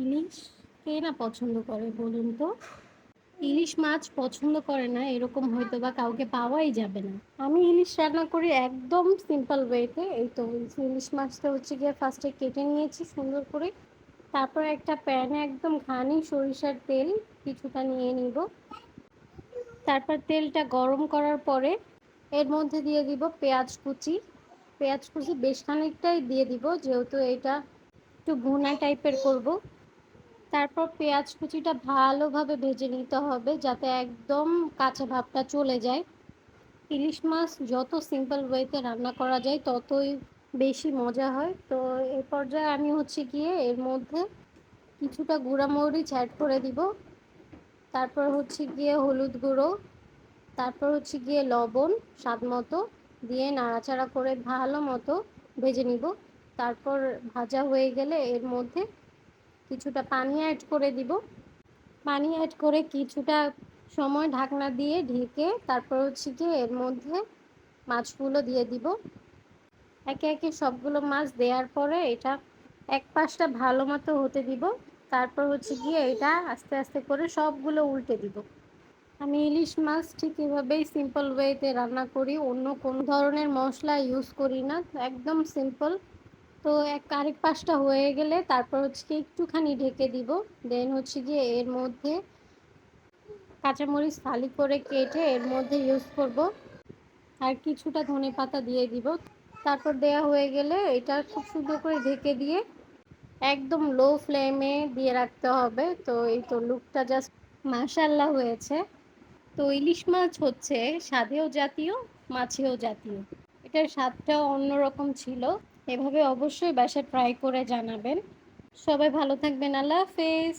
ইলিশ কে না পছন্দ করে বলুন তো? ইলিশ মাছ পছন্দ করে না এরকম হয়তোবা কাউকে পাওয়াই যাবে না। আমি ইলিশ রান্না করি একদম সিম্পল ওয়েতে। এই তো ইলিশ মাছটা হচ্ছে গিয়ে ফার্স্টে কেটে নিয়েছি সুন্দর করে। তারপর একটা প্যানে একদম ঘানি সরিষার তেল কিছুটা নিয়ে নিব। তারপর তেলটা গরম করার পরে এর মধ্যে দিয়ে দিব পেঁয়াজ কুচি। পেঁয়াজ কুচি বেশ খানিকটাই দিয়ে দিব, যেহেতু এটা একটু ভুনা টাইপের করব। তারপর পেঁয়াজ কুচিটা ভালোভাবে ভেজে নিতে হবে যাতে একদম কাঁচা ভাবটা চলে যায়। ইলিশ মাছ যত সিম্পল ওয়েতে রান্না করা যায় ততই বেশি মজা হয়। তো এই পর্যায়ে আমি হচ্ছে গিয়ে এর মধ্যে কিছুটা গুঁড়ামরিচ অ্যাড করে দিব। তারপর হচ্ছে গিয়ে হলুদ গুঁড়ো, তারপর হচ্ছে গিয়ে লবণ স্বাদ মতো দিয়ে নাড়াচাড়া করে ভালো মতো ভেজে নিব। তারপর ভাজা হয়ে গেলে এর মধ্যে কিছুটা পানি অ্যাড করে দিব। পানি অ্যাড করে কিছুটা সময় ঢাকনা দিয়ে ঢেকে তারপর হচ্ছে গিয়ে এর মধ্যে মাছগুলো দিয়ে দিব। একে একে সবগুলো মাছ দেওয়ার পরে এটা এক পাশটা ভালো মতো হতে দিব। তারপর হচ্ছে গিয়ে এটা আস্তে আস্তে করে সবগুলো উল্টে দিব। আমি ইলিশ মাছ ঠিক এভাবেই সিম্পল ওয়েতে রান্না করি, অন্য কোনো ধরনের মশলা ইউজ করি না, একদম সিম্পল। তো আরেক পাশটা হয়ে গেলে তারপর হচ্ছে কি একটুখানি ঢেকে দিব। দেন হচ্ছে গিয়ে এর মধ্যে কাঁচামরিচ ফালি করে কেটে এর মধ্যে ইউজ করব, আর কিছুটা ধনেপাতা দিয়ে দিব। তারপর দেয়া হয়ে গেলে এটা খুব সুন্দর করে ঢেকে দিয়ে একদম লো ফ্লেমে দিয়ে রাখতে হবে। তো এই তো লুকটা জাস্ট মাশাআল্লাহ হয়েছে। তো ইলিশ মাছ হচ্ছে স্বাদেও জাতীয়, মাছেও জাতীয়। এটার স্বাদটাও অন্যরকম ছিল। এভাবে অবশ্যই বাসায় ট্রাই করে জানাবেন। সবাই ভালো থাকবেন, আল্লাহ হাফেজ।